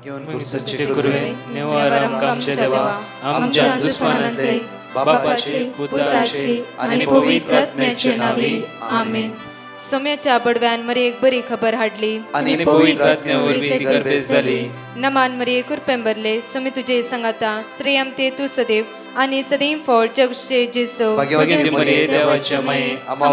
घेऊन सच्चे गुरुवे निवारा आमच्या देवा आमच्या दुश्मनांतले बापाचे पुत्राचे आणि पवित्र आत्म्याचे नावे आमेन. सोम्याच्या बडव्यान मरे एक बरी खबर हाडली आणि पवित्र आत्म्यावर ती गर्दी झाली. नमान मरे कुरपेंबरले सोमी तुझे संगाता श्रेयम ते तू सदैव आणि सदैव फळ जगचे जेसो. भाग्यवती मरिये देवाच्या माये आम्हा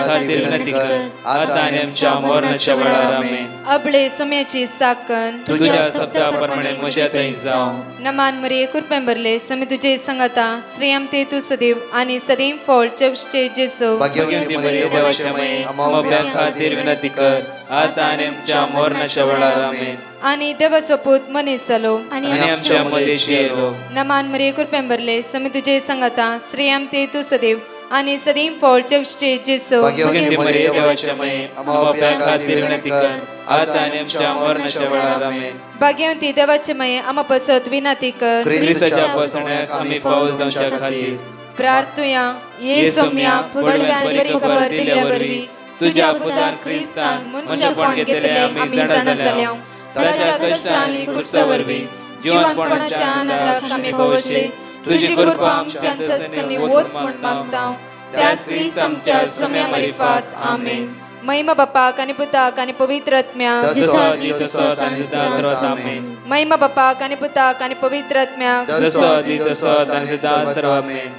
खातीर विनंती कर आता आणि आमच्या मरणाच्या वेळार आमेन. अबळे सोम्याची साकन तुझ्या शब्दाप्रमाणे म्हज्या थंय जावं. नमान मरे कुरपेंबरले सोमी तुझे संगाता श्रेयम ते तू सदैव आणि सदैव फळ जगचे जेसो. भाग्यवती मरिये देवाच्या माये आम्हा खातीर विनंती कर आता आणि आमच्या मरणाच्या वेळार आमेन. आणि देवाचो पूत मनीस जालो आणि आमच्या मध्येशी येलो. नमान मरे कुरपेंबरले सोमी तुझे संगाता श्रेयम ते तू सदैव आणि सदैव फळ जगचे जेसो. भाग्यवती मरिये देवाच्या माये आम्हा खातीर विनंती कर आता आणि आमच्या मरणाच्या वेळार आमेन. भाग्यवती देवाचे माये आम्हा पसत विनंती कर ख्रिस्ताच्या पसण्याक आम्ही पावस जावच्या खातीर प्रार्थुया. ये सोम्या बडव्यान बरी खबर दिल्यावरवी तुझ्या पुतान ख्रिस्तान मनशापण घेतले आम्ही जाणा जाल्या. ताच्या कष्टांनी क्रुसावरवी जीवनपणाच्या आनंदाक आम्ही पवसे तुझी कृपा आमच्या अंतस्करणी वोत म्हण मागता. त्याच ख्रिस्त आमच्या सोम्या मार्फत आमेन. महिमा बापाक आणि पुताक आणि पवित्र आत्म्याक महिमा बापाक आणि पुताक आणि पवित्र आत्म्याक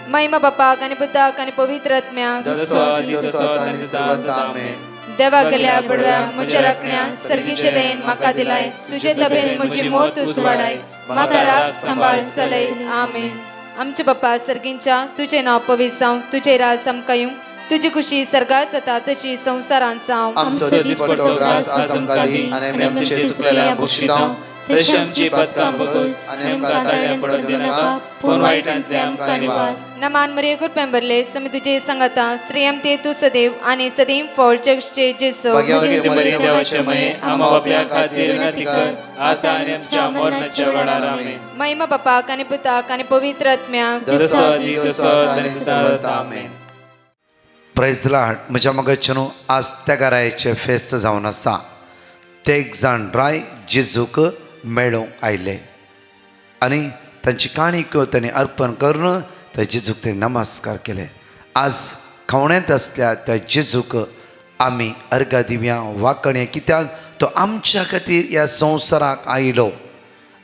महिमा बापाक आणि पुताक आणि पवित्र आत्म्याक. देवा गेल्या बडव्या म्हज्या राखण्या सर्गीचे देन म्हाका दिलाय. तुझे तबेन म्हजी मोत उसवाडाय म्हाका राख सांबाळ चलय आमेन. आमचे बाप्पा सर्गींच्या तुझे नाव पवित्र जावं. तुझे राज आमकां येवं. तुझी खुशी सर्गात जाता तशी संसारांत जावं. आमचो दिसपट्टो ग्रास आज आमकां दी आनी आमी आमचे सुकलेल्या बक्षितांव तशी आमची पदकां बगस आनी आमकां ताळ्यां पडोवन दिनाका पूण वायटांतले आमकां निवार. नमान मरे कुरपेंबरले सोमी तुझे संगाता श्रेयम ते तू सदैव आणि सदैव फळ जगचे जेसो. भाग्यवती मरिये देवाचे माये आम्हा बाप्या खातीर विनंती कर आता आनी आमच्या मरणाच्या वेळार आमेन. महिमा बापाक आणि पुताक आणि पवित्र आत्म्याक जसो आदी तसो आनी सदांच आमेन. Praise Lord. म्हज्या मगजच्यानू आज त्या घराचे फेस्त जावन आसा. ते एक जाण राय जेजूक मेळूंक आयले आनी तांची काणीक तांणी अर्पण करून त्या जेजूक तांणी नमस्कार केले. आज खावण्यांत आसल्या त्या जेजूक आमी अर्घा दिवया वाकणे कित्याक तो आमच्या खातीर ह्या संवसाराक आयलो.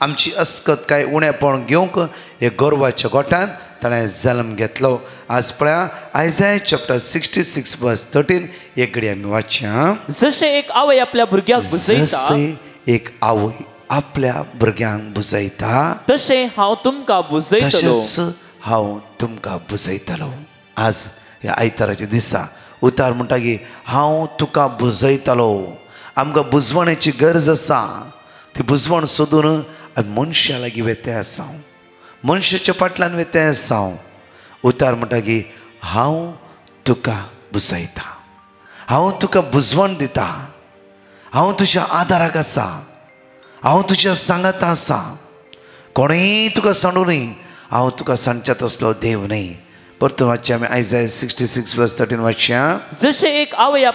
आमची अस्कत काय उणेपण घेवंक हे गोरवाच्या गोठान ताणें जल्म घेतलो. आज पळया आयझाया चॅप्टर 66 वर्स 13 एक घडी आमी वाचया. जशे एक आवय आपल्या भुरग्याक बुजयता एक आवय आपल्या भुरग्यांक बुजयता तशें हांव तुमकां बुजयतलो. तशेंच हांव तुमकां बुजयतलो. आज ह्या आयताराच्या दिसा उतार म्हणटा की हांव तुका बुजयतलो. आमकां बुजवण्याची गरज आसा. ती बुजवण सोदून मनशा लागीं वेते आसा. मनशाच्या फाटल्यान वेते आसा. उतार म्हणटा की हांव तुका बुजयता. हांव तुका बुजवण दिता. हांव तुज्या आदाराक आसा. हांव तुज्या सांगाता आसा. कोणेय तुका सांडू न्ही. हांव तुका सांडच्या तसलो देव न्ही. परतून वाचया आमी आयझाया 66 वर्स 13 वाचया. जशे एक आवय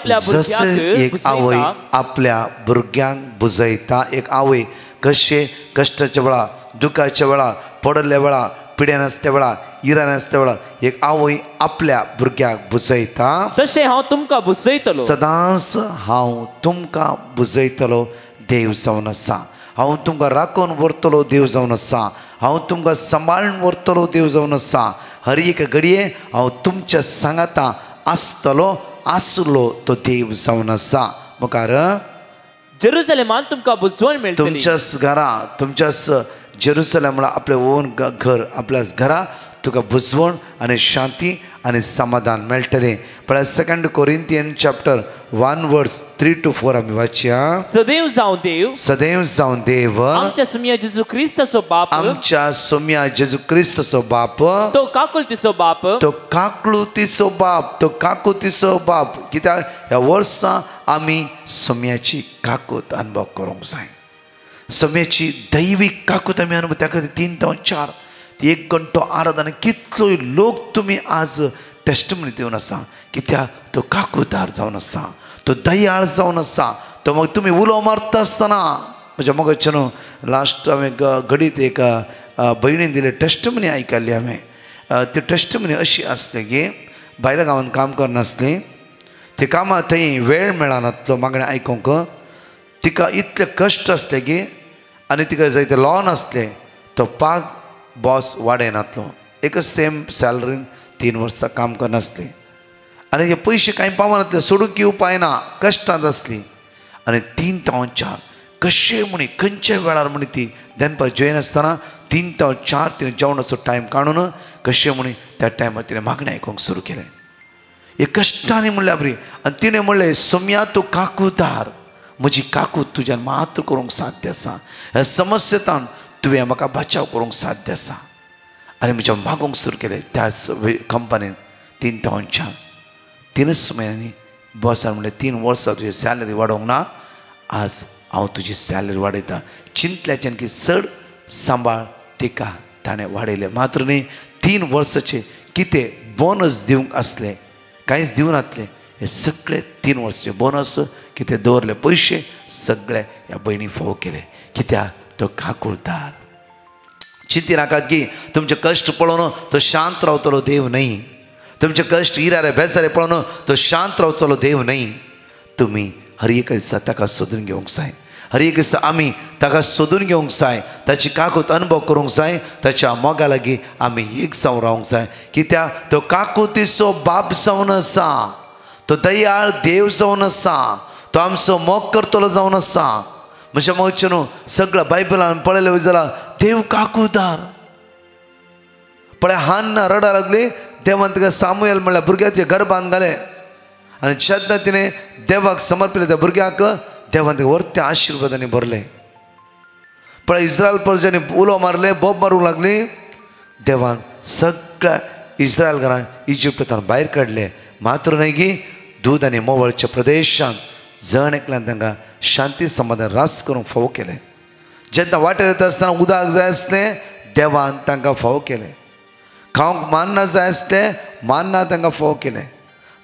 आपल्या भुरग्यांक बुजयता. एक आवय कशे कश्टाच्या वेळा दुखाच्या वेळा पडल्या वेळा पिड्यान आसत्या वेळा इरान आसत्या वेळा एक आवय आपल्या भुरग्याक बुजयता तशें हांव तुमकां बुजयतलो. सदांच हांव तुमकां बुजयतलो देव जावन आसा. हांव तुमकां राखून व्हरतलो देव जावन आसा. हांव तुमकां सांबाळून व्हरतलो देव जावन आसा. हर एक घडये हांव तुमच्या सांगाता आसतलो आसलो तो देव जावन आसा. मुखार जेरुसलेमान तुमकां बुजवण मेळटली. तुमच्याच घरा तुमच्याच जेरुसलेम म्हणल्यार आपलें ओन घर आपल्या घरा तुका बुजवण आनी शांती आनी समाधान मेळटलें. पण 2 कोरिंथियन चॅप्टर 1 वर्स 3 to 4 आमी वाचया. सदैव जावं देव सदैव जावं देव आमच्या सोम्या जेजू ख्रिस्ताचो बाप आमच्या सोम्या जेजू ख्रिस्ताचो बाप तो काकुलतीचो बाप तो काकुलतीचो बाप तो काकुतीचो बाप. कित्याक ह्या वर्सां आमी सोम्याची काकूत अनुभव करूंक जाय. सोम्याची दैवीक काकूत आमी अनुभव त्या खातीर 3 to 4 1 घंटो आराधना कितलोय लोक तुमी आज टेस्टमनी दिवन आसा. कित्याक तो काकूदार जावन आसा. तो दयाळ जावन आसा. तो मग तुमी उलो मारता आसतना म्हणजे मग न्हू लास्ट हांवें घडीत एक भयणीन दिले टेस्टमनी आयकल्ली हांवें. ती टेस्टमनी अशी आसली की भायल्या गांवांत काम करनासली. ते कामां थंय वेळ मेळनासलो मागणें आयकूंक. तिका इतले कश्ट आसले की आनी तिका जाय ते लॉन आसले तो पाग बॉस वाडयनासलो. एकच सेम सॅलरीन 3 वर्सां काम करनासली आनी हे पयशे कांय पावनासले. सोडूंक उपाय ना, कश्टांत आसली. आनी 3 ते 4 कशे म्हणी खंयच्या वेळार म्हणी ती दनपार जेयनासतना 3 ते 4 तिणें जेवणाचो टायम काडून कशे म्हणी त्या टायमार तिणें मागणें आयकूंक सुरू केलें. हे कश्टांनी म्हणल्या बरी. आनी तिणें म्हणलें सौम्या तूं काकूदार, म्हजी काकू तुज्यान मात्र करूंक साध्य आसा. ह्या समस्येंतल्यान तुवें म्हाका बचाव करूंक साध्य आसा. आनी म्हज्या मागूंक सुरू केलें. त्याच कंपनीन 3 ते 4 3च म्हयन्यांनी बॉसान म्हणलें 3 वर्सां तुजी सॅलरी वाडोवंक ना, आज हांव तुजी सॅलरी वाडयतां. चिंतल्याच्यान की चड सांबाळ तिका ताणें वाडयलें. मात्र न्ही 3 वर्साचे कितें बोनस दिवंक आसले कांयच दिवनासले. हे सगळे 3 वर्साचे बोनस कितें दवरले पयशे सगळे ह्या भयणी फावो केले. कित्याक तो काकूळदार. चिंती नाकात की तुमचे कश्ट पळोवन तो शांत रावतलो देव न्ही. तुमचे कश्ट इरारे बेसारे पळोवन तो शांत रावतलो देव न्ही. तुमी हर एक दिसा ताका सोदून घेवंक जाय. हर एक दिसा आमी ताका सोदून घेवंक जाय. ताची काकूत अनुभव करूंक जाय. ताच्या मोगा लागीं आमी एक जावन रावंक जाय. कित्याक तो काकुतीचो बाप जावन आसा. तो दयाळ देव जावन आसा. तो आमचो मोग करतलो जावन आसा. म्हज्या मोगचे न्हू सगळं बायबलान पळयलें जाल्यार देव काकूदार. पळय हान्ना रडा लागली. देवान तिका सामुएल म्हणल्यार भुरग्याचे गर्भान घाले आनी जेन्ना तिणें देवाक समर्पिले त्या भुरग्याक देवान तिका वर्त्या आशिर्वादांनी भरले. पळय इस्रायल प्रजांनी उलो मारले, बोब मारूंक लागली. देवान सगळ्या इस्रायल घरां इजिप्तांत भायर काडले. मात्र न्हय की दूद आनी मोवळच्या प्रदेशांत जण एकल्यान तांकां शांती समाधान रास करूंक फावो केलें. जेन्ना वाटेर येता आसतना उदक जाय आसलें देवान तांकां फावो केलें. खावंक मान्ना जाय आसलें मान्ना तांकां फावो केलें.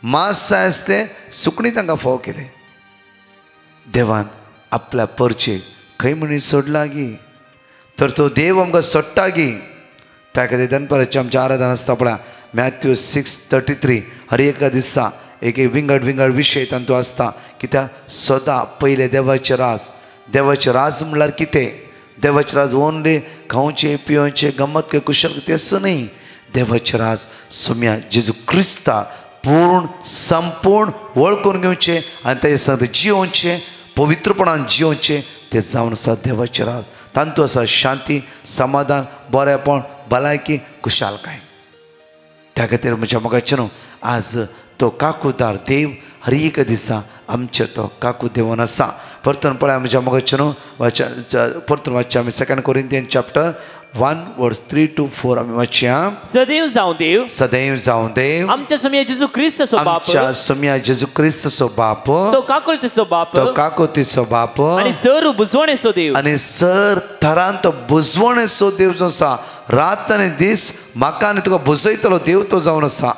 मांस जाय आसलें सुकणी तांकां फावो केलें. देवान आपल्या परचेक खंय म्हणी सोडला गी. तर तो देव आमकां सोडटा गी. त्या खातीर दनपाराचें आमचें आराधन आसता पळय मॅथ्यू 6:33 हर एका दिसा एक विंगड विशय तांतू आसता. कित्याक सदां पयलें देवाचें राज. देवाचें राज म्हणल्यार कितें? देवाचें राज ओन्ली खावचें पिवचें गमत के कुशल तें न्ही. देवाचें राज सौम्या जेजू क्रिस्ता पूर्ण संपूर्ण वळखून घेवचें आनी तेजे संग जियोवचें पवित्रपणान जियोवचें तें जावन आसा देवाचें राज. तांतू आसा शांती समाधान बरेपण भलायकी कुशालकाय. त्या खातीर म्हज्या मोगाचें न्हू आज तो काकूदार देव हर एक दिसा आमचे तो काकू देवन आसा. परतून पळय म्हज्या मोगाचें न्हू परतून वाचच्या आमी 2 कोरिंथियन चॅप्टर 1:3-4 आमी वाचया. सदैव जावं देव, सदैव जावं देव आमच्या सौम्या जेजू क्रिस्ताचो बाप, आमच्या सौम्या जेजू क्रिस्ताचो बाप, तो काकुळतीचो बाप, तो काकुतीचो बाप आनी सर बुजवणेचो देव, आनी सर तरान तो बुजवणेचो देव जो आसा. रात आनी दीस म्हाका आनी तुका बुजयतलो देव तो जावन आसा.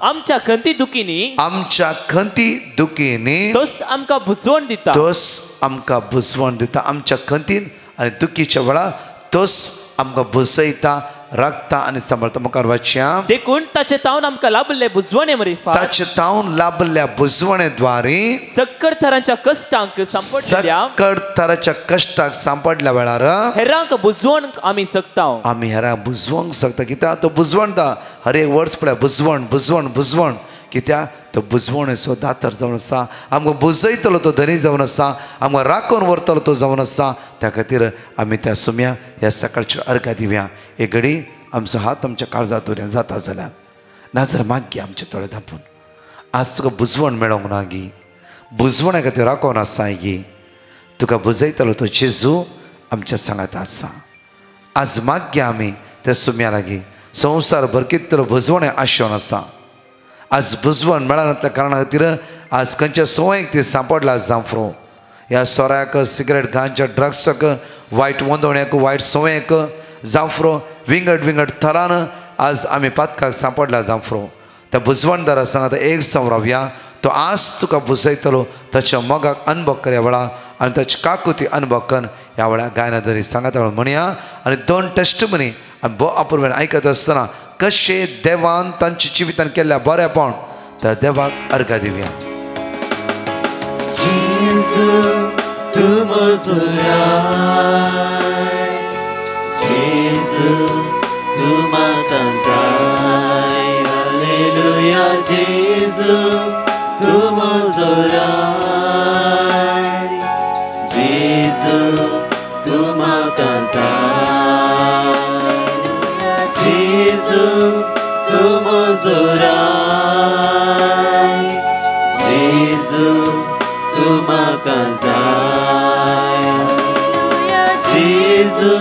आमच्या खंती दुखींनी, आमच्या खंती दुखींनी तोच आमकां बुजवण दिता. तोच आमकां बुजवण दिता. आमच्या खंतीन आनी दुखीच्या वेळार तोच आमकां बुजयता राखता आनी सांबाळता. मुखार वाचया. देखून ताचे तावन आमकां लाभले बुजवणे मरिफात, ताचे तावन लाभल्या बुजवणे द्वारे सक्कड थरांच्या कश्टांक सांपडलेल्या, सक्कड तराच्या कश्टाक सांपडल्या वेळार हेरांक बुजवण आमी सकता. आमी हेरांक बुजवंक शकता. कित्याक तो बुजवणता हर एक वर्स पळय बुजवण बुजवण बुजवण. कित्याक तो बुजवणेचो दातर जावन आसा. आमकां बुजयतलो तो धनी जावन आसा. आमकां राखून व्हरतलो तो जावन आसा. त्या खातीर आमी त्या सौम्या ह्या सकाळच्या अर्घ्या दिवया. एक घडी आमचो हात आमच्या काळजात दवरया जाता जाल्यार. नाजाल्यार मागया आमचे तोळे धांपून. आज तुका बुजवण मेळोंक ना गी. बुजवणे खातीर राखोन आसा गी. तुका बुजयतलो तो जेजू आमच्या सांगात आसा. आज मागया आमी त्या सौम्या लागीं. संवसार भर कितलो बुजवणे आशोन आसा. आज बुजवण मेळनातल्या कारणा खातीर आज खंयच्या संवयेक ती सांपडला जांफ्रो. ह्या सोऱ्याक सिगरेट गांजा ड्रग्साक वायट वंदोवण्याक वायट संवयेक जांफ्रो विंगड थरान आज आमी पातकाक सांपडला जांफ्रो. त्या बुजवणदारा सांगात एक जावन रावया. तो आज तुका बुजयतलो. ताच्या मोगाक अनुभव करया वेळा आनी ताची काकुती अनुभव करून ह्या वेळा गायनाद्वारे सांगात म्हणया आणि 2 टेस्टमनी आणि बो अपूर्वेन ऐकत असतना कशे देवान तांच्या जिवितान केल्ल्या बरेपण त्या देवाक अर्घ दिवया. जेजू तू म्हजो राय, जेजू तू म्हाका जाय. हालेलुया जेजू तू म्हजो राय, जेजू तू म्हाका जाय. जेजू तू म्हजो राय, जेजू तू म्हाका जाय. जेजू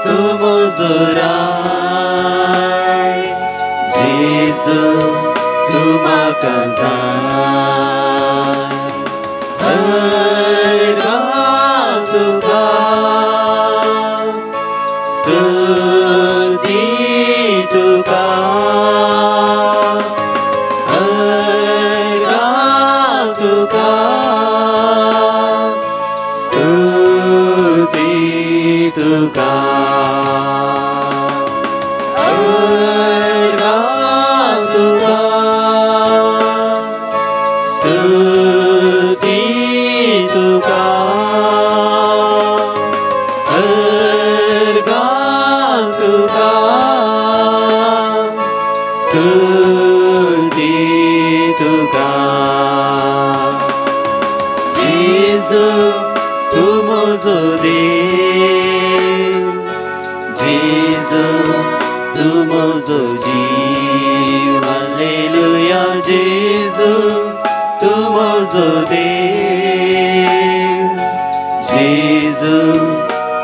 तू म्हजो राय, जेजू तू म्हाका जाय. अर्घां तुका स्तुती तुका, अर्घां तुका स्तुती तुका, अर्घां तुका स्तुती तुका, अर्घां तुका स्तुती तुका. जेजू तू म्हजो देव, जेजू तू म्हजो जीव. हालेलुया जेजू तू म्हजो देव, जेजू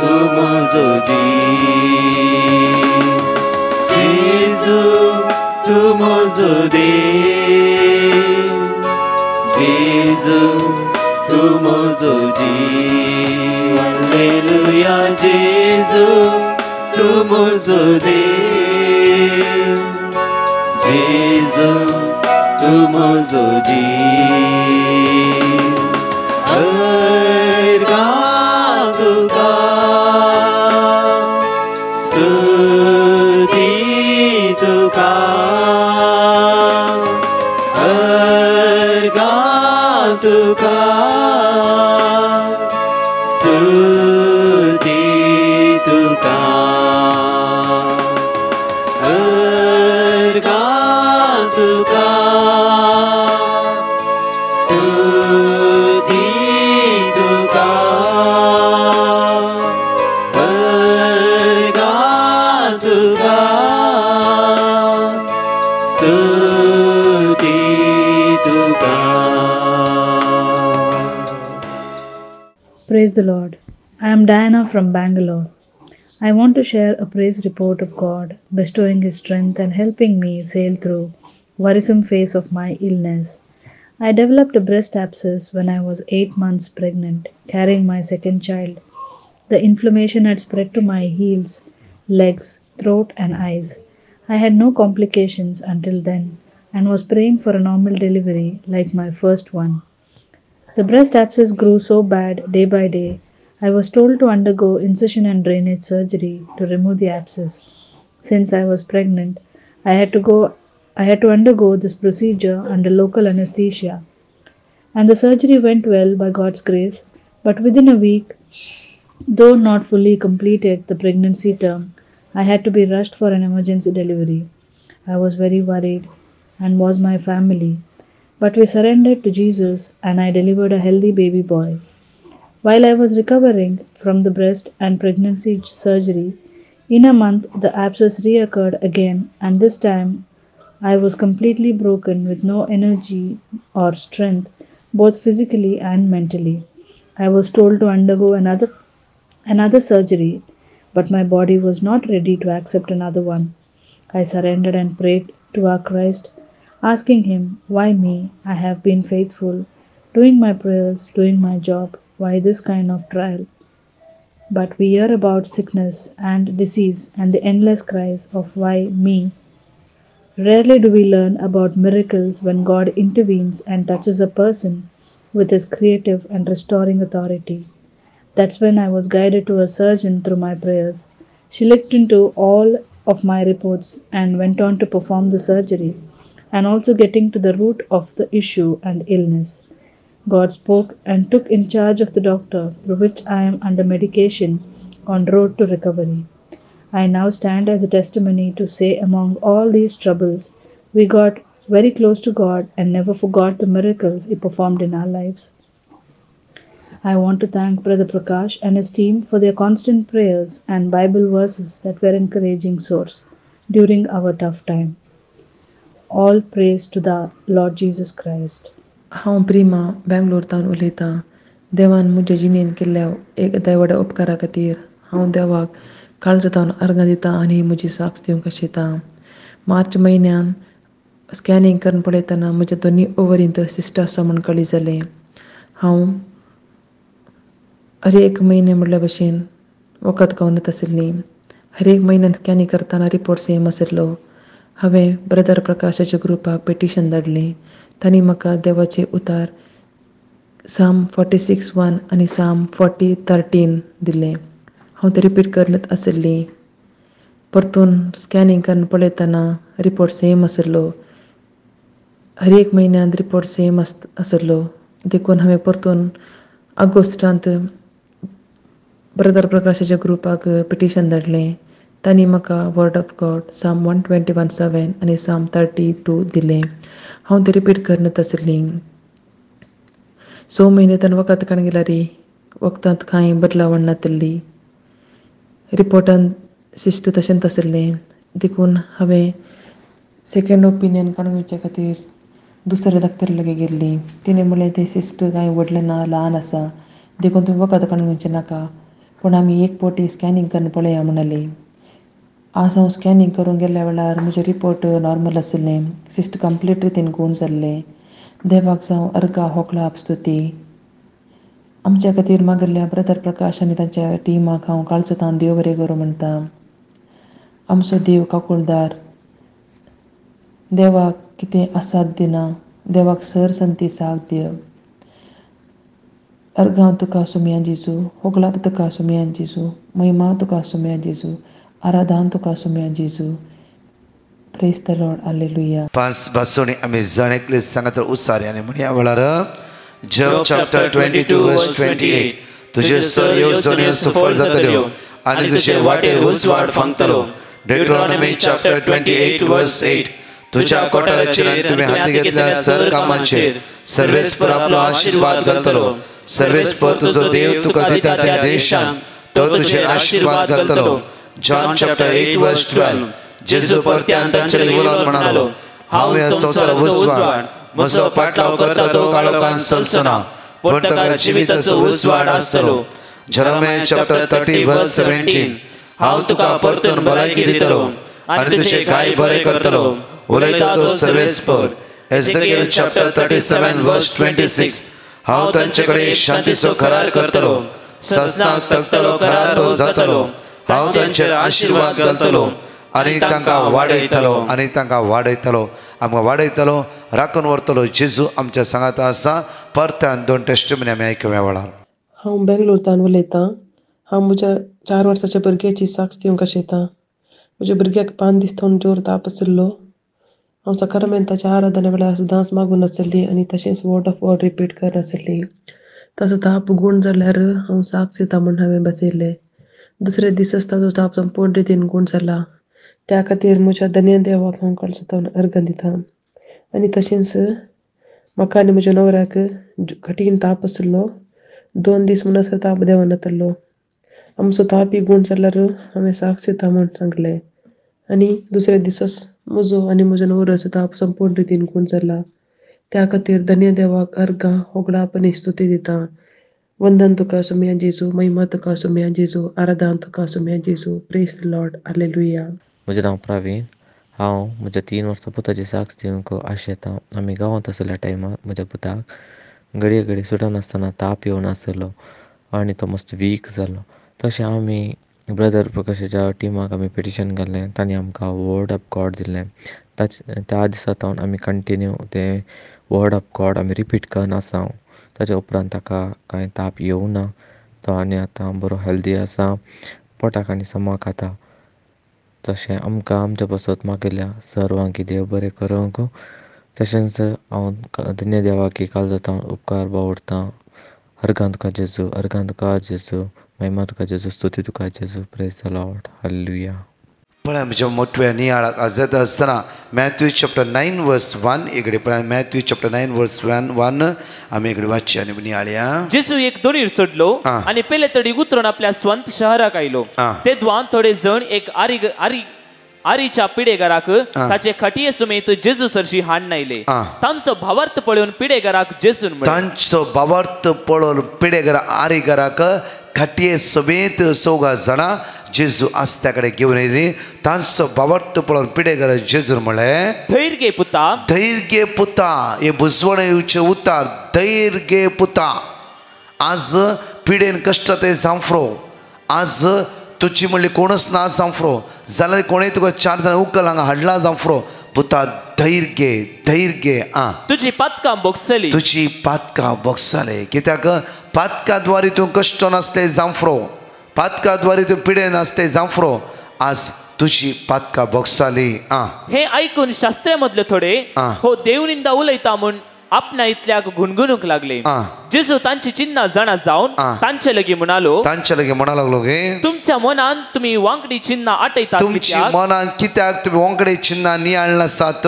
तू म्हजो जीव. जेजू तू म्हजो देव, जेजू तू म्हजो जीव. हालेलुया जेजू तू म्हजो देव, जेजू तू म्हजो जीव. अर्घां तुका स्तुती तुका, अर्घां तुका स्तुती तुका, अर्घां तुका स्तुती तुका, अर्घां तुका स्तुती तुका. Praise the Lord. I am Diana from Bangalore. I want to share a praise report of God bestowing His strength and helping me sail through worrisome phase of my illness. I developed a breast abscess when I was 8 months pregnant, carrying my second child. The inflammation had spread to my heels, legs, throat and eyes. I had no complications until then and was praying for a normal delivery like my first one. The breast abscess grew so bad day by day. I was told to undergo incision and drainage surgery to remove the abscess. Since I was pregnant, I had to undergo this procedure under local anesthesia. And the surgery went well by God's grace, but within a week, though not fully completed the pregnancy term, I had to be rushed for an emergency delivery. I was very worried, and was my family. But we surrendered to Jesus and I delivered a healthy baby boy. While I was recovering from the breast and pregnancy surgery, in a month the abscess reoccurred again, and this time I was completely broken with no energy or strength, both physically and mentally. I was told to undergo another surgery, but my body was not ready to accept another one. I surrendered and prayed to our Christ, asking Him, why me? I have been faithful, doing my prayers, doing my job. Why this kind of trial? But we hear about sickness and disease and the endless cries of why me? Rarely do we learn about miracles when God intervenes and touches a person with His creative and restoring authority. That's when I was guided to a surgeon through my prayers. She looked into all of my reports and went on to perform the surgery and also getting to the root of the issue and illness. God spoke and took in charge of the doctor, through which I am under medication on road to recovery. I now stand as a testimony to say among all these troubles, we got very close to God and never forgot the miracles He performed in our lives. I want to thank Brother Prakash and his team for their constant prayers and Bible verses that were encouraging source during our tough time. All praise to the Lord Jesus Christ. हांव प्रिमा बँगलोरतान उलयतां. देवान म्हज्या जिणेंत केल्ल्या एकदां व्हड्या उपकारा खातीर हांव देवाक काळजांतल्यान अर्गां दितां आनी म्हजी साक्ष दिवंक आशेतां. मार्च म्हयन्यान स्कॅनिंग करून पळयतना म्हज्या दोनी ओवरींत सिस्ट आसा म्हूण कळ्ळी जालें. हांव हर एक म्हयने म्हणल्या भशेन वखद खावनत आशिल्लीं. हर एक म्हयन्यान स्कॅनिंग करतना रिपोर्ट सेम आशिल्लो. हांवें ब्रदर प्रकाशाच्या ग्रुपाक पेटिशन धाडलें. तांणी म्हाका देवाचे उतार साम 46:1 आनी साम 40:13 दिलें. हांव तें रिपीट करनत आशिल्लीं. परतून स्कॅनिंग करून पळयतना रिपोर्ट सेम आशिल्लो. हर एक म्हयन्यान रिपोर्ट सेम आशिल्लो. देखून हांवें परतून ऑगस्टांत ब्रदर प्रकाशाच्या ग्रुपाक पिटिशन धाडलें. तांणी म्हाका वर्ड ऑफ गॉड साम 121:7 आनी साम 32 दिलें. हांव तें रिपीट करनत आशिल्लीं. 6 म्हयने ताणें वखद खावन गेल्यार वखदांत कांय बदलावण नातिल्ली. रिपोर्टान सिस्ट तशेंच आशिल्लें. देखून हांवें सेकंड ओपिनियन काडून घेवचे खातीर दुसऱ्या दोतोरा लागीं गेल्लीं. तिणें म्हणलें तें सिस्ट कांय व्हडलें ना, ल्हान आसा, देखून तुमी वखद काडून घेवचें नाका, पूण आमी एक फावटी स्कॅनिंग करून पळया म्हणली. आज हांव स्कॅनिंग करूंक गेल्ल्या वेळार म्हजें रिपोर्ट नॉर्मल आशिल्लें. सिस्ट कंप्लीट रितीन गूण जाल्लें. देवाक जावं अर्घा होकळाप स्तुती. आमच्या खातीर मागिल्ल्या ब्रदर प्रकाश आनी तांच्या टिमाक हांव काळजांतल्यान देव बरें करूं म्हणटां. आमचो देव काकूळदार. देवाक कितें असाध्य ना. देवाक सर संती साथ दिय. अर्घांव तुका सुमया जेजू, होगलाप तुका सुमया जेजू, महिमा तुका सुमया जेजू, आराधन तुका सुमया जेजू. Praise the Lord. हालेलुया. 5 भासोनी आमी जाणेकले सांगत उसाऱ्याने म्हणया वेळार जॉब चॅप्टर 22 वर्स 28 तुजे सर येवजण्यो सफळ जातल्यो आनी तुजे वाटेर उजवाड फांगतलो. डेट्रॉनॉमी चॅप्टर 28 वर्स 8 तुझ्या कोठाराचेर तुवें हाती घेतल्या सर कामाचेर सर्वेस्पर आपलो आशीर्वाद घालतलो. सर्वेस्पर तुजो देव तुका दिता त्या देशांत तो तुजेर आशीर्वाद घालतलो. जॉन चॅप्टर 8 वर्स 12 जेजू परत्यान तांचे उलोवन म्हणालो, हांव ह्या संवसाराक उजवाड, म्हजो पाटलाव करता तो काळोखान चलचो ना, पूण ताका जिविताचो उजवाड आसतलो. जेरेमिया चॅप्टर 30 वर्स 17 हांव तुका परतून भलायकी दितलो आनी तुजे गाय बरें करतलो. उलयता तो सर्वेस्पर. एझेकिएल चॅप्टर 37 वर्स 26 हांव तांचे कडेन शांतीचो करार करतलो. ससनाक तगतलो करार तो जातलो. हांव तांचेर आशीर्वाद घालतलो आनी तांकां वाडयतलो आमकां वाडयतलो, राखून व्हरतलो. जेजू आमच्या सांगात आसा. परत्यान 2 टेस्टिमनी आमी आयकूया वेळार. हांव बेंगलोरतान उलयतां. हांव म्हज्या 4 वर्साच्या भुरग्याची साक्ष दिवंक आशेतां. म्हज्या भुरग्याक 5 दीस थंड जोर ताप आशिल्लो. हांव सकारामेंताच्या आराधना वेळार सदांच मागून आशिल्ली आनी तशेंच वर्ड ऑफ गॉड रिपीट करन आशिल्ली. ताचो ताप गूण जाल्यार हांव साक्ष दिता म्हूण हांवें बसयलें. दुसरे दिसच ताचो ताप संपूर्ण रितीन गूण जाला. त्या खातीर म्हज्या धन्य देवाक हांव काळजांतल्यान अर्घ दितां. आनी तशेंच म्हाका आनी म्हज्या न्हवऱ्याक कठीण ताप आशिल्लो. 2 दीस म्हणसर ताप देंवन येतालो. आमचो तापय गूण जाल्यार हांवें साक्ष दिता म्हूण सांगलें. आनी दुसरे दिसच म्हजो आनी म्हज्या न्हवऱ्याचो ताप संपूर्ण रितीन गूण जाला. त्या खातीर धन्य देवाक अर्घां होगळाप आनी स्तुती दितां. वंदन तुका सुमया जेजू, महिमा तुका सुमया जेजू, आराधन तुका सुमया जेजू. Praise the Lord. हालेलुया. म्हजें नांव प्रवीण. हांव म्हज्या 3 वर्सां पुताची साक्ष दिवंक आशेतां. आमी गांवांत आसलेल्या टायमार म्हज्या पुताक घडये घडये सुटनासतना ताप येवन आसलो आनी तो मातसो वीक जालो. तशें आमी ब्रदर प्रकाशाच्या टिमाक आमी पिटिशन घाल्लें. तांणी आमकां वर्ड ऑफ गॉड दिल्लें. त्या दिसा सावन आमी कंटिन्यू तें वर्ड ऑफ गॉड आमी रिपीट करन आसा. ताच्या उपरांत ताका कांय ताप येवं ना. तो आनी आतां बरो हेल्दी आसा, पोटाक आनी समा खाता. तशें आमकां आमच्या बसत मागिल्ल्या सर्वांकी देव बरें करूंक. तशेंच हांव धन्य देवाकी काल जाता उपकार बावडटां. अर्गां तुका जेजू, अर्गां तुका जेजू, महिमा तुका जेजू, स्तुती तुका जेजू. Praise the Lord. हालेलुया. पळय आमच्या मोठव्या नियाळाक आज येता आसतना मॅथ्यू चॅप्टर 9 वर्स 1 इकडे पळय मॅथ्यू चॅप्टर 9 वर्स 1 आमी इकडे वाचची आनी नियाळया. जेजू एक दोणीर सोडलो आनी पेले तडीक उतरून आपल्या स्वंत शहराक आयलो. तेदवान थोडे जण एक आरीच्या पिडेगाराक ताचे खटये समेत जेजू सरशी हाडून आयले. तांचो भावार्थ पळोवन पिडेगाराक जेजून म्हणले, तांचो भावार्थ पळोवन पिडेगार आरीगाराक खटये समेत 14 जाणां जेजू आस्त्या कडेन घेवन येयली. तांचो भावार्थ पळोवन पिडेगार जेजून म्हणलें, धैर्य घे पुता, धैर्य घे पुता. हे बुजवण येवचे उतार, धैर्य घे पुता. आज पिडेन कश्ट ते जांफ्रो, आज तुजी म्हणली कोणूच ना जांफ्रो, जाल्यार कोणें तुका 4 जाणां उखल हांगा हाडला जांफ्रो. पुता धैर्य घे, धैर्य घे. तुजी पातकां बोगसली, तुजी पातकां बोगसले. कित्याक पातकां द्वारे तूं कश्ट नासते जांफ्रो, पातकां द्वारे तूं पिडे नासते जांफ्रो. आज तुजी पातकां बोगसली. हे आयकून शास्त्रे मदले थोडे हो देवनिंदा उलयता म्हूण आपणा इतल्याक गुणगुणूंक लागले. जेजू तांची चिन्ह जाणा जावन तांचे लगी म्हणालो, लागलो गे, तुमच्या मनान तुम्ही वांगडी चिन्ह आटयतात, तुमची मनान कित्याक तुम्ही वांगडी चिन्ह नियाळना आसात.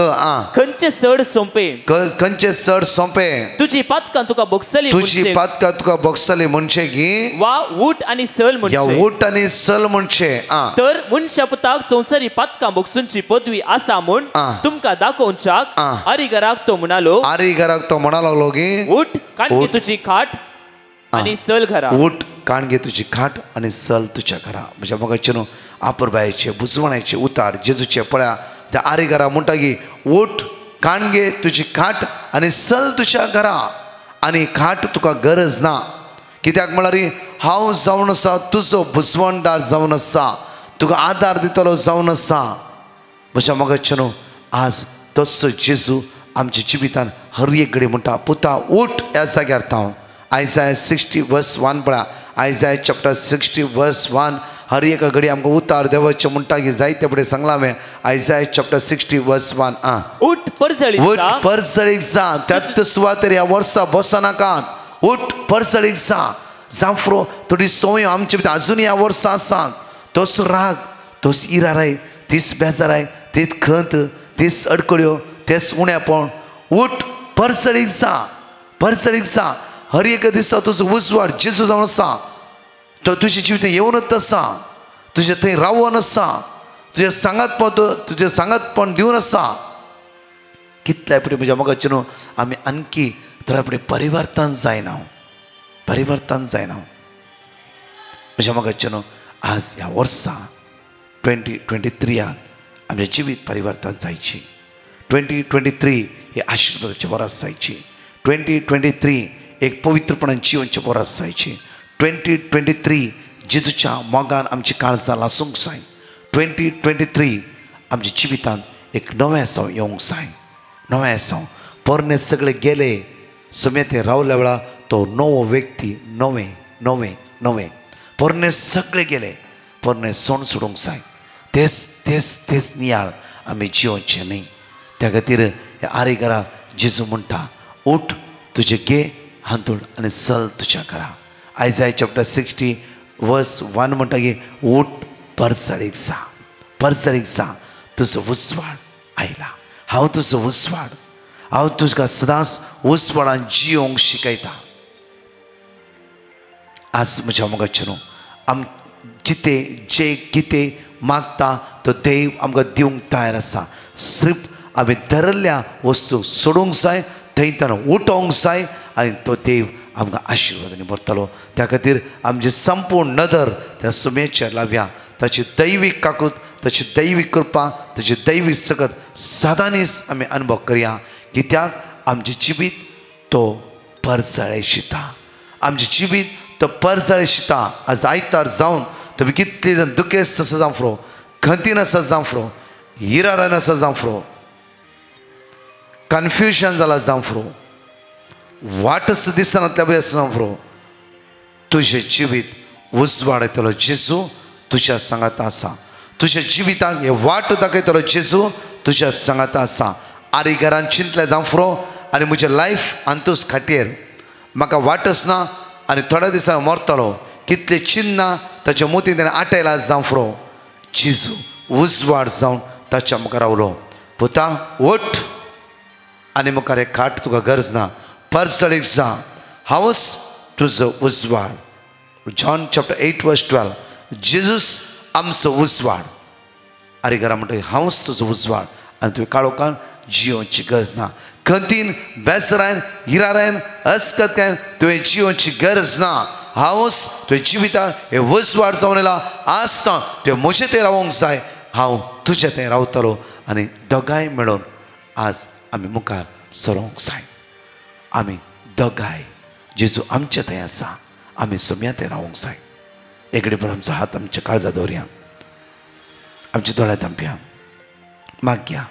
खंयचे सड सोंपे, खंयचे सड सोंपे. तुजी पातकां तुका बोगसली, तुजी पातकां तुका बोगसली म्हणचे की वा ऊट आनी सल म्हणचे, ऊट आनी सल म्हणचे. तर मनशा पुताक संवसारी पातकां बोगसूंची पदवी आसा म्हूण तुमकां दाखोवच्याक आरीगाराक तो म्हणालो, आरीगाराक तो म्हणा लागलो की ऊट काणगे तुजी खाट आनी सल घरा, ऊट काणगे तुजी खाट आनी सल तुज्या घरा. म्हणजे मगाचे न्हू आपुरबायेचे बुजवण्याचे उतार जेजूचे पळया. त्या आरीगारा म्हणटा की ऊट काणगे तुजी खाट आनी सल तुज्या घरा. आनी खाट तुका गरज ना, कित्याक म्हळ्यार हांव जावन आसा तुजो बुजवणदार जावन आसा, तुका आदार दितलो जावन आसा. म्हज्या मगाचे न्हू आज तसो जेजू आमच्या जिवितान हर एक घडी म्हणटा, पुता उठ ह्या जाग्यार थांव. आयजाय 60 वर्स 1 पळया. आयजाय चॅप्टर 60 वर्स 1 हर एक घडी आमकां उतार देवाचे म्हणटा की जायते फुडें सांगला हांवें. आयजाय चॅप्टर 60 वर्स 1 उठ परसळीक उठ परसळीक जा. त्यात सुवातेर ह्या वर्सा बसनाकात. उठ परसळीक जा. जांफ्रो थोडी सवयो आमचे भितर अजून ह्या वर्सा आसात. तोच राग, तोच इराराय, तीच बेजाराय, तीच खंत, तीच अडकळ्यो, तेच उणेपण. उठ परसळीक जा, परसळीक जा. हर एक दिसा तुजो उजवाड जेजू जावन आसा. तो तुजें जिवीत येवनच आसा, तुजें थंय रावन आसा, तुजें सांगातपण दिवन आसा. कितल्या फुडें म्हज्या मोगाचें न्हू आमी आणकी थोड्या फुडें परिवर्तन जायना, परिवर्तन जायना. म्हज्या मोगाचें न्हू आज ह्या वर्सा 2023 आमचें जिवीत परिवर्तन जायची. 2023 हे आशिर्वादाचे वर्स जायची. 2023 एक पवित्रपणान जिवनचे वर्स जायची. 2023 जेजूच्या मोगान आमची काळजां लासूंक जाय. 2023 आमच्या जिवितांत एक नवें आसाव येवंक जाय, नवें आसाव. पोरणे सगळे गेले समेते रावल्या वेळार तो नवो व्यक्ती, नवें नवें नवें. पोरणे सगळे गेले, पोरणे सोण सोडूंक जाय. तेच तेच तेच नियाळ आमी जिवोवचे न्ही. त्या खातीर ह्या आरीगारा जेजू म्हणटा, उठ तुजे गे हांतूळ आनी चल तुज्या घरा. आयजाय चॅप्टर 60 वर्स 1 म्हणटा की उठ परसळीक जा, परसळीक जा. तुजो उजवाड आयला. हांव तुजो उजवाड, हांव तुका सदांच उजवाडान जियोंक शिकयता. आज म्हज्या मोगाचें न्हू आम जे कितें मागता तो देव आमकां दिवंक तयार आसा. सिर्फ आमी धरल्ल्या वस्तू सोडूंक जाय, थंयच्यान उठोवंक जाय आनी तो देव आमकां आशिर्वादांनी भरतलो. त्या खातीर आमची संपूर्ण नदर त्या सुमेचेर लावया. ताची दैवीक काकूत, ताची दैवीक कृपा, ताची दैवीक सकत सदांच आमी अनुभव करया. कित्याक आमचें जिवीत तो परसळेशिता, आमचें जिवीत तो परसळेशिता. आज आयतार जावन तुम्ही कितले जण दुखेस्त आसा जांफ्रो, खंतीन आसा जांफ्रो, हिरारान आसा जांफ्रो, कन्फ्युजन जाला जांफ्रो, वाटच दिसनातल्या बरी आसा जांफ्रो. तुझे जिवीत उजवाडयतलो जेजू तुझ्या सांगात आसा. तुझ्या जिविताक हे वाट दाखयतलो जेजू तुझ्या सांगात आसा. आरिगरान चिंतले जावं आनी म्हजें लायफ अंतूस खातीर म्हाका वाटच ना आनी थोड्या दिसांनी मरतलो कितले चिन्ना ताच्या मोतीन ताणें आटयला जावं फ्रो जेजू उजवाड जावन ताच्या मुखार रावलो. पुता ओट आनी मुखार एक खाट तुका गरज ना. परसळीक जा हांवूच तुजो उजवाड. जॉन चॅप्टर 8:12 जेजूस आमचो उजवाड. आरिगरा म्हणटा हांवूच तुजो उजवाड आनी तुवें काळोखान जियोवची गरज ना. खंतीन बेसरायन हिरारायन अस्कतकायन तुवें जियोवची गरज ना. हांवूच तुवें जिविताक हे उजवाड जावन येयला. आसता तुवें म्हजे थंय रावूंक जाय हांव तुजे थंय रावतलो आनी दोगांय मेळून आज आमी मुखार सरोंक जाय. आमी दोगांय जेजू आमचे थंय आसा आमी सोम्या थंय रावूंक जाय. एकडे पर आमचो हात आमच्या काळजा दवरया आमचे दोळे धांपया मागया.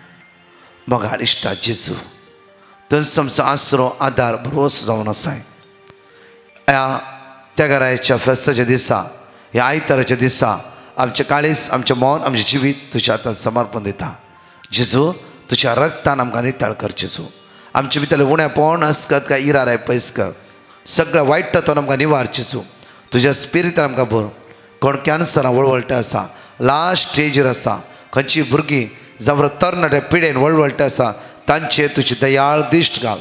मोगाळ इश्टा जेजू थंयच आमचो आसरो आदार भरवोस जावन आसाय. ह्या त्यागाराच्या फेस्ताच्या दिसा ह्या आयताराच्या दिसा आमचें काळीज आमचें मौन आमचें जिवीत तुज्या हातांत समर्पण दिता. जेजू तुज्या रक्तान आमकां नितळ कर. जेजू आमचे भितरले उणेपण अस्कत काय इराराय पयस कर. सगळें वायट तातूंत आमकां निवार. जेजू तुज्या स्पिरितान आमकां भर. कोण कॅन्सरां वळवळटे आसा लास्ट स्टेजीर आसा खंयचीं भुरगीं जावं तरणाटे पिडेन वळवळटे आसा तांचेर तुजी दयाळ दिश्ट घाल.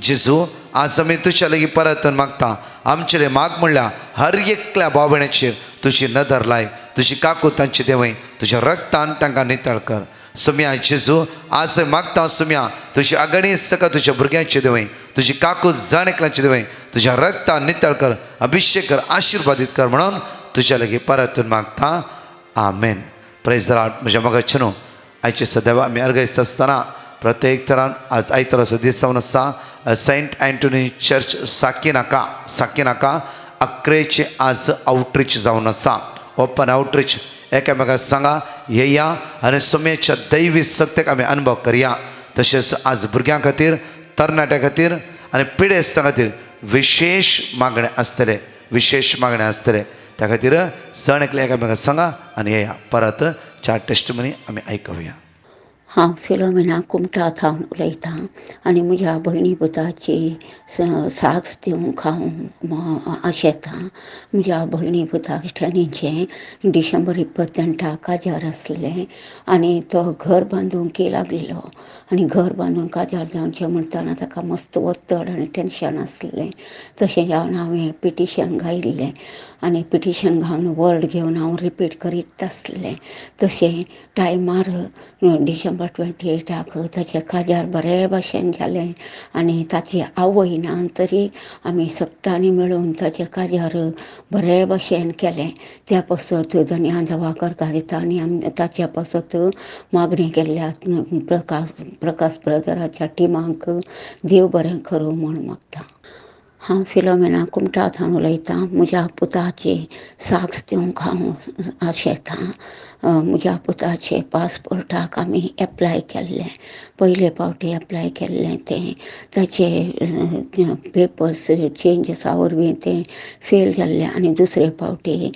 जेजू आज आमी तुज्या लागीं परत मागता आमचेर माग म्हणल्यार हर एकल्या भाव भयणीचेर तुजी नदर लाय. तुजी काकू तांचे देवय तुज्या रक्तान तांकां नितळ कर. सुम्या जेजू आज मागता सुम्या तुजी आगणी सका तुज्या भुरग्यांचे देवय तुजी काकू जाण एकल्याचे देवय तुज्या रक्तान नितळ कर अभिषेक कर आशिर्वादीत कर म्हणून तुज्या लागीं परतून मागता. आमेन. Praise the lord. म्हज्या मोगाचे न्हू आयचे सदैव आमी अर्गयस आसतना प्रत्येक तरान आज आयताराचो दीस जावन आसा. सेंट अँटोनी चर्च साकिनाका 11 आज आउटरीच जावन आसा. ओपन आउटरीच एकामेकाक सांगा येया आनी सोम्याच्या दैवी सत्तेक आमी अनुभव करया. तशेंच आज भुरग्यां खातीर तरणाट्यां खातीर आनी पिडेस्तां खातीर विशेष मागणे आसतले. त्या खातीर सण एकले एकामेकाक सांगा आनी येया. परत 4 टेस्टमनी आमी आयकूया. हांव फिलोमिना कुमटा थावन उलयतां आनी म्हज्या भयणी पुताची साक्ष दिवंक हांव आशेतां. म्हज्या भयणी पुताक ट्रेनीचें डिसेंबर 28 काजार आसलें आनी तो घर बांदूंक लागलेलो आनी घर बांदून काजार जावचें म्हणटाना ताका मस्त वत्तड आनी टेन्शन आसलें. तशें जावन हांवें पिटिशन घायिल्लें आनी पिटिशन घालून वर्ड घेवन हांव रिपीट करीत आसलें. तशें टायमार डिसेंबर 28 ताचें काजार बरें भाशेन जालें आनी ताची आवय ना तरी आमी सगळ्यांनी मेळून ताचें काजार बरें भाशेन केलें. त्या पसत धन्या जवाकर दिता आनी आमी ताच्या पसत मागणी केल्ल्या प्रकाश ब्रदराच्या टिमाक देव बरें करूं म्हूण मागता. हांव फिलोमिना कुमटा थावन उलयतां. म्हज्या पुताची साक्ष दिवंक हांव आशेतां. म्हज्या पुताचे पासपोर्टाक आमी एप्लाय केल्लें. पयले फावटी एप्लाय केल्लें तें ताचे पेपर्स चेंज आसा वरवीं तें फेल जाल्लें आनी दुसरे फावटी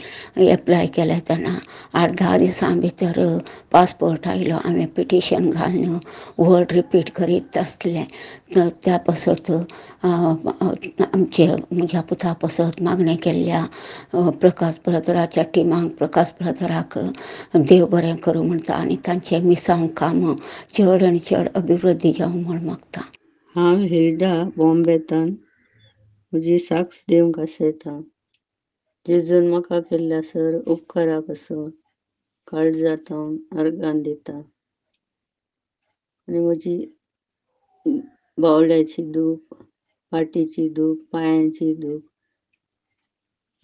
एप्लाय केलें तेन्ना 8-10 दिसां भितर पासपोर्ट आयलो. हांवें पिटिशन घालून वर्ड रिपीट करीत आसलें. त्या पसत म्हज्या पुता पसत मागणें केल्ल्या प्रकाश ब्रदराच्या टिमाक प्रकाश ब्रदराक देव बरें करूं म्हणटा आनी तांचें मिसांग काम चड आनी चड अभिवृद्धी जावं म्हूण मागता. हांव हिल्डा बॉम्बेतान म्हजी साक्ष दिवंक आशेतां. जेजून म्हाका केल्ल्या सर उपकारा पासून काळजांत हांव अर्गान दिता आनी म्हजी बावड्याची दूख फाटीची दूख पांयांची दूख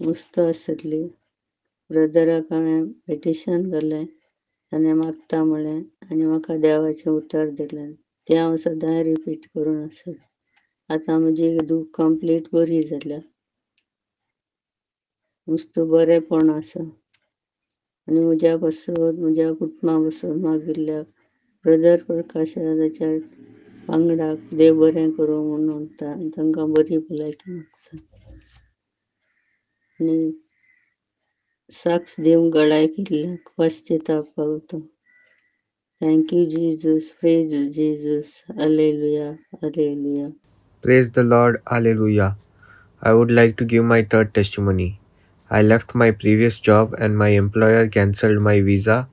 मस्त आसतली. ब्रदराक हांवें पेटिशन घालें ताणें मागता म्हणलें आनी म्हाका देवाचें उतर दिलें तें हांव सदां रिपीट करून आसा. आतां म्हजी दूख कंप्लीट बरी जाल्या. मस्त बरेंपण आसा आनी म्हज्या पासून म्हज्या कुटुंबा पासून मागिल्ल्या ब्रदर प्रकाशाच्या वांगडाक देव बरें करूं म्हणून म्हणटा आनी तांकां बरी भलायकी मागता. आणि साक्ष देऊन गळाय केल्ल्याक पश्चाताप पावता. Thank you, Jesus. Praise Jesus. Hallelujah. Hallelujah. Praise the Lord. Alleluia. I would like to give my third testimony. I left my previous job and my employer cancelled my visa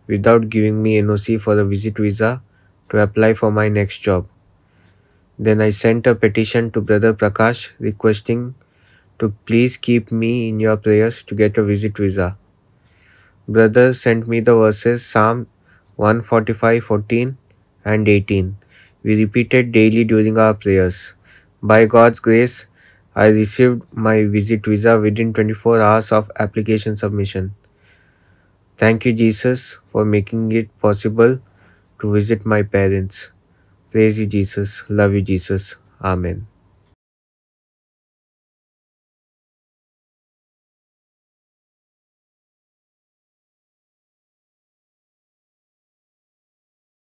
without giving me NOC for a visit visa to apply for my next job. Then I sent a petition to Brother Prakash requesting to please keep me in your prayers to get a visit visa. Brother sent me the verses Psalm 145:14 and 18. We repeated daily during our prayers. By God's grace, I received my visit visa within 24 hours of application submission. Thank you, Jesus, for making it possible to visit my parents. Praise you, Jesus. Love you, Jesus. Amen.